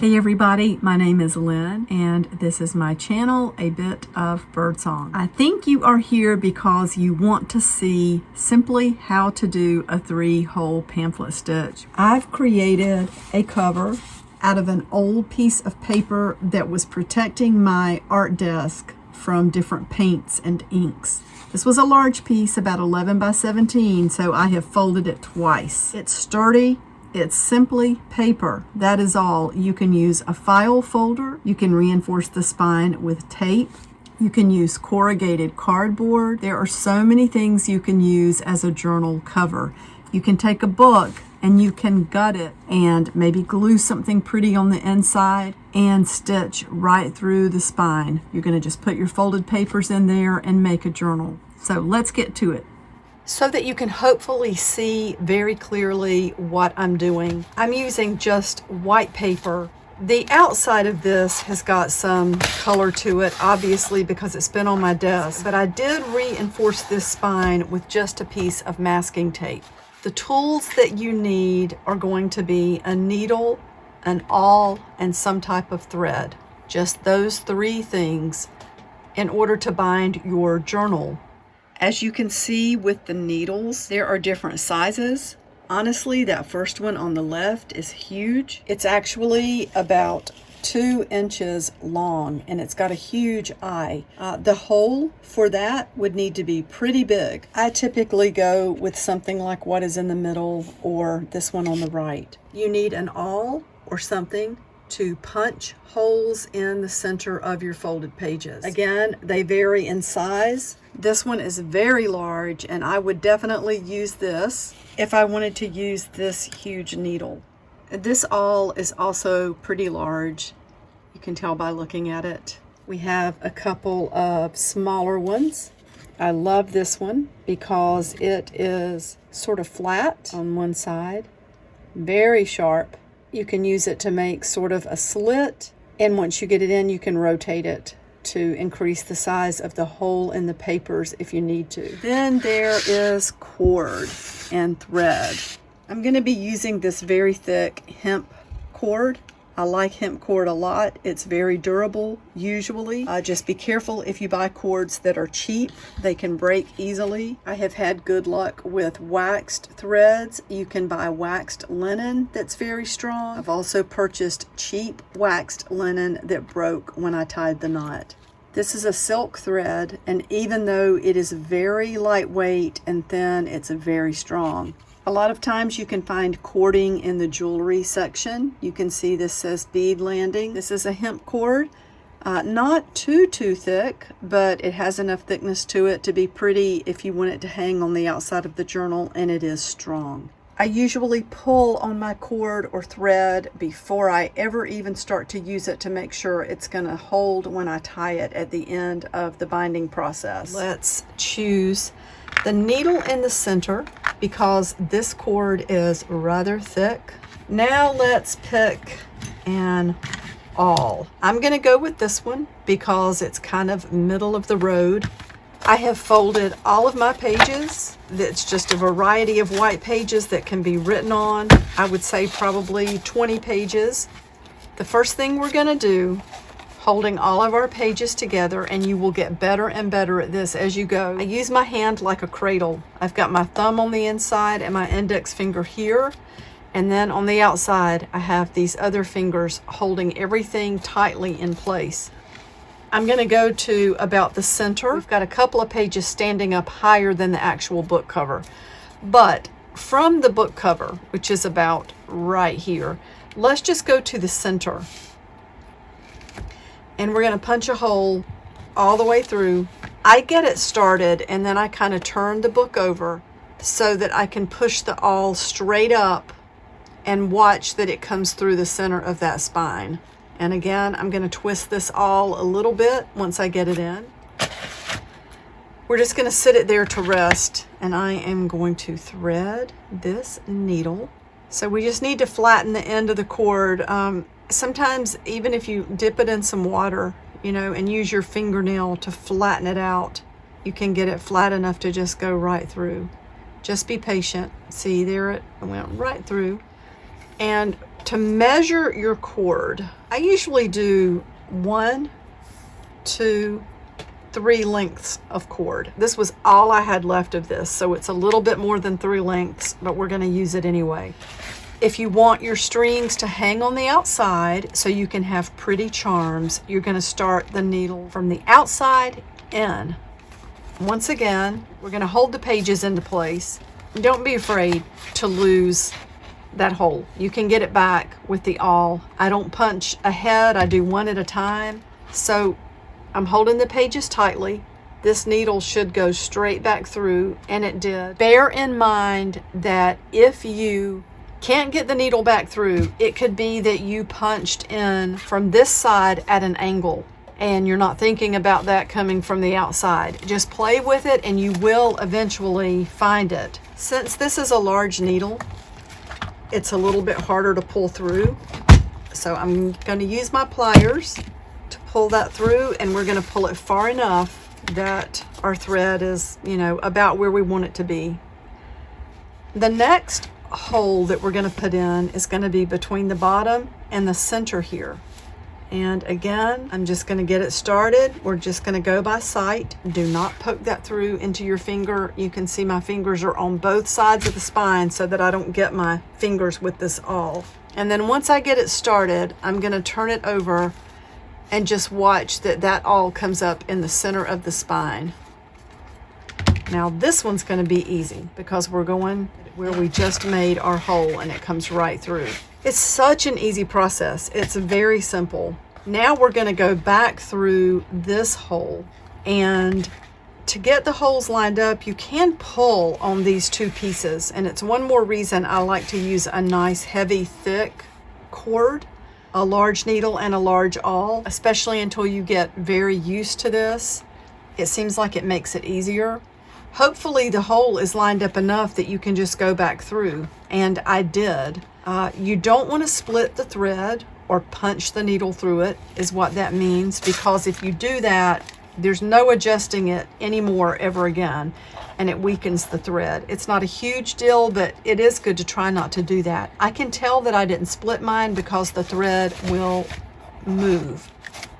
Hey everybody, my name is Lynn and this is my channel, A Bit of Birdsong. I think you are here because you want to see simply how to do a 3-hole pamphlet stitch. I've created a cover out of an old piece of paper that was protecting my art desk from different paints and inks. This was a large piece, about 11 by 17, so I have folded it twice. It's sturdy. It's simply paper. That is all. You can use a file folder. You can reinforce the spine with tape. You can use corrugated cardboard. There are so many things you can use as a journal cover. You can take a book and you can gut it and maybe glue something pretty on the inside and stitch right through the spine. You're going to just put your folded papers in there and make a journal. So let's get to it. So that you can hopefully see very clearly what I'm doing, I'm using just white paper. The outside of this has got some color to it, obviously because it's been on my desk, but I did reinforce this spine with just a piece of masking tape. The tools that you need are going to be a needle, an awl, and some type of thread. Just those 3 things in order to bind your journal. As you can see with the needles, there are different sizes. Honestly, that first one on the left is huge. It's actually about 2 inches long and it's got a huge eye. The hole for that would need to be pretty big. I typically go with something like what is in the middle or this one on the right. You need an awl or something to punch holes in the center of your folded pages. Again, they vary in size. This one is very large and I would definitely use this if I wanted to use this huge needle. This awl is also pretty large. You can tell by looking at it. We have a couple of smaller ones. I love this one because it is sort of flat on one side, very sharp. You can use it to make sort of a slit, and once you get it in, you can rotate it to increase the size of the hole in the papers if you need to. Then there is cord and thread. I'm going to be using this very thick hemp cord. I like hemp cord a lot. It's very durable usually. Just be careful if you buy cords that are cheap. They can break easily. I have had good luck with waxed threads. You can buy waxed linen that's very strong. I've also purchased cheap waxed linen that broke when I tied the knot. This is a silk thread, and even though it is very lightweight and thin, it's very strong. A lot of times you can find cording in the jewelry section. You can see this says bead landing. This is a hemp cord. Not too thick, but it has enough thickness to it to be pretty if you want it to hang on the outside of the journal, and it is strong. I usually pull on my cord or thread before I ever even start to use it to make sure it's going to hold when I tie it at the end of the binding process. Let's choose the needle in the center because this cord is rather thick. Now let's pick an awl. I'm going to go with this one because it's kind of middle of the road. I have folded all of my pages. It's just a variety of white pages that can be written on. I would say probably 20 pages. The first thing we're going to do, holding all of our pages together, and you will get better and better at this as you go. I use my hand like a cradle. I've got my thumb on the inside and my index finger here. And then on the outside, I have these other fingers holding everything tightly in place. I'm going to go to about the center. We've got a couple of pages standing up higher than the actual book cover. But from the book cover, which is about right here, let's just go to the center. And we're going to punch a hole all the way through. I get it started and then I kind of turn the book over so that I can push the awl straight up and watch that it comes through the center of that spine. And again, I'm going to twist this awl a little bit once I get it in. We're just going to sit it there to rest, and I am going to thread this needle. So we just need to flatten the end of the cord. Sometimes even if you dip it in some water, and use your fingernail to flatten it out, you can get it flat enough to just go right through. Just be patient. See, there it went right through. And To measure your cord, I usually do 1, 2, 3 lengths of cord. This was all I had left of this, so it's a little bit more than 3 lengths, but we're going to use it anyway. If you want your strings to hang on the outside so you can have pretty charms, you're going to start the needle from the outside in. Once again, we're going to hold the pages into place. Don't be afraid to lose that hole. You can get it back with the awl. I don't punch ahead, I do one at a time. So I'm holding the pages tightly. This needle should go straight back through, and it did. Bear in mind that if you can't get the needle back through, it could be that you punched in from this side at an angle, and you're not thinking about that coming from the outside. Just play with it and you will eventually find it. Since this is a large needle, it's a little bit harder to pull through. So I'm going to use my pliers to pull that through, and we're going to pull it far enough that our thread is, about where we want it to be. The next hole that we're going to put in is going to be between the bottom and the center here. And again, I'm just going to get it started. We're just going to go by sight. Do not poke that through into your finger. You can see my fingers are on both sides of the spine so that I don't get my fingers with this awl. And then once I get it started, I'm going to turn it over and just watch that awl comes up in the center of the spine. Now this one's going to be easy because we're going where we just made our hole and it comes right through. It's such an easy process. It's very simple. Now we're going to go back through this hole, and to get the holes lined up, you can pull on these 2 pieces, and it's one more reason I like to use a nice heavy thick cord, a large needle and a large awl, especially until you get very used to this. It seems like it makes it easier. Hopefully the hole is lined up enough that you can just go back through, and I did. You don't want to split the thread or punch the needle through it, is what that means, because if you do that, there's no adjusting it anymore ever again, and it weakens the thread. It's not a huge deal, but it is good to try not to do that. I can tell that I didn't split mine because the thread will move.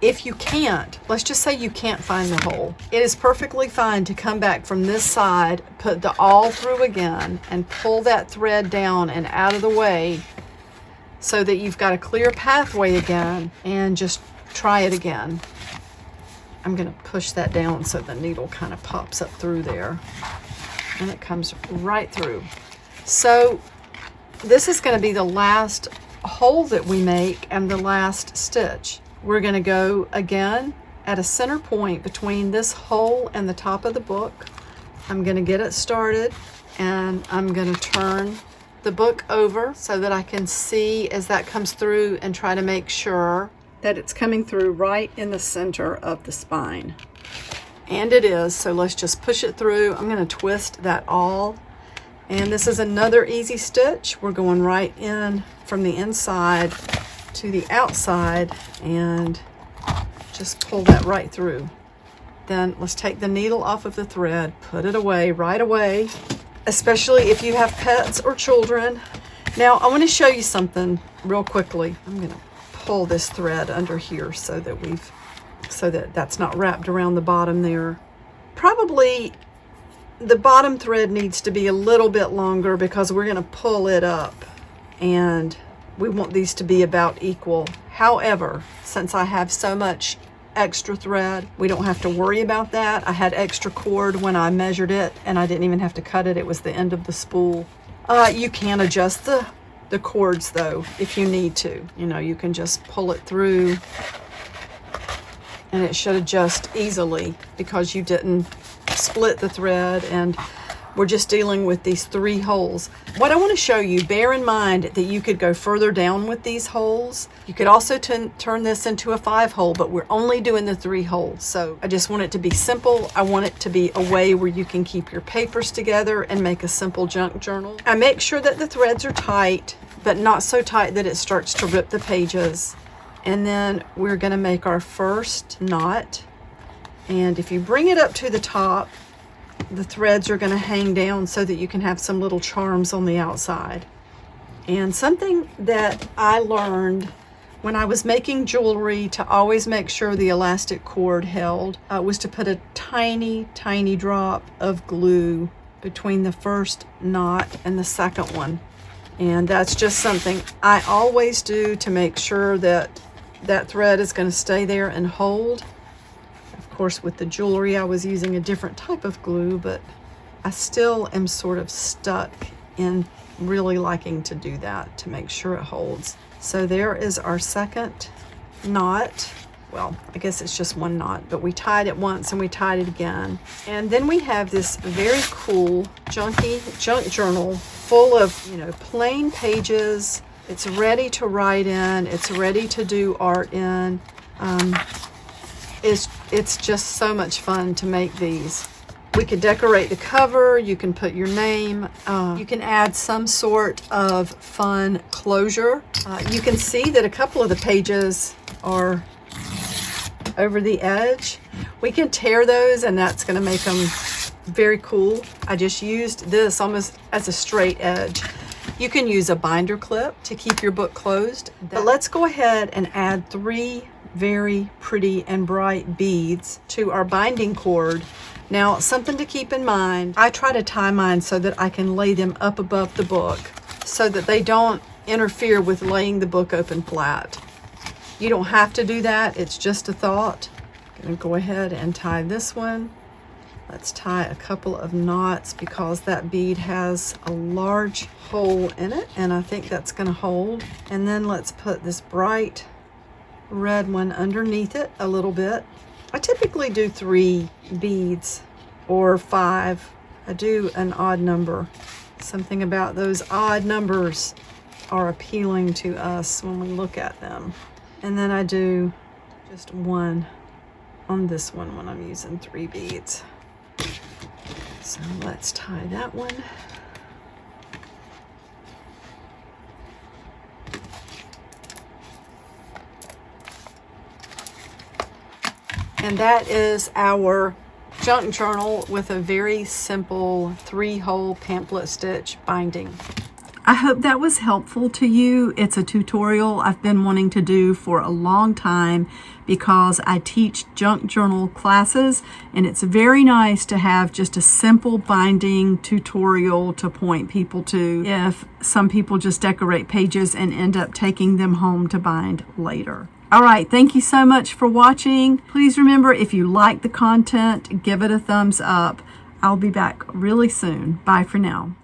If you can't, let's just say you can't find the hole, it is perfectly fine to come back from this side, put the awl through again, and pull that thread down and out of the way so that you've got a clear pathway again, and just try it again. I'm going to push that down so the needle kind of pops up through there, and it comes right through. So this is going to be the last hole that we make and the last stitch. We're going to go again at a center point between this hole and the top of the book. I'm going to get it started, and I'm going to turn the book over so that I can see as that comes through and try to make sure that it's coming through right in the center of the spine. And it is, so let's just push it through. I'm going to twist that awl, and this is another easy stitch. We're going right in from the inside to the outside and just pull that right through. Then let's take the needle off of the thread, put it away right away, especially if you have pets or children. Now I want to show you something real quickly. I'm going to pull this thread under here so that that's not wrapped around the bottom there. Probably the bottom thread needs to be a little bit longer because we're going to pull it up, and we want these to be about equal. However, since I have so much extra thread, we don't have to worry about that. I had extra cord when I measured it, and I didn't even have to cut it. It was the end of the spool. You can adjust the cords though if you need to. You can just pull it through and it should adjust easily because you didn't split the thread, and we're just dealing with these 3 holes. What I want to show you, bear in mind that you could go further down with these holes. You could also turn this into a 5 hole, but we're only doing the 3 holes. So I just want it to be simple. I want it to be a way where you can keep your papers together and make a simple junk journal. I make sure that the threads are tight, but not so tight that it starts to rip the pages. And then we're going to make our first knot. And if you bring it up to the top, the threads are going to hang down so that you can have some little charms on the outside. And something that I learned when I was making jewelry to always make sure the elastic cord held was to put a tiny, tiny drop of glue between the first knot and the second one. And that's just something I always do to make sure that that thread is going to stay there and hold. Of course, with the jewelry, I was using a different type of glue, but I still am sort of stuck in really liking to do that to make sure it holds. So there is our second knot. Well, I guess it's just one knot, but we tied it once and we tied it again. And then we have this very cool junk journal full of, you know, plain pages. It's ready to write in. It's ready to do art in. It's just so much fun to make these. We could decorate the cover. You can put your name. You can add some sort of fun closure. You can see that a couple of the pages are over the edge. We can tear those and that's going to make them very cool. I just used this almost as a straight edge. You can use a binder clip to keep your book closed. But let's go ahead and add 3 very pretty and bright beads to our binding cord. Now, something to keep in mind, I try to tie mine so that I can lay them up above the book so that they don't interfere with laying the book open flat. You don't have to do that, it's just a thought. I'm gonna go ahead and tie this one. Let's tie a couple of knots because that bead has a large hole in it and I think that's gonna hold. And then let's put this bright red one underneath it a little bit. I typically do 3 beads or 5. I do an odd number. Something about those odd numbers are appealing to us when we look at them. And then I do just 1 on this one when I'm using 3 beads. So let's tie that one. And that is our junk journal with a very simple 3-hole pamphlet stitch binding. I hope that was helpful to you. It's a tutorial I've been wanting to do for a long time because I teach junk journal classes and it's very nice to have just a simple binding tutorial to point people to if some people just decorate pages and end up taking them home to bind later. All right, thank you so much for watching. Please remember, if you like the content, give it a thumbs up. I'll be back really soon. Bye for now.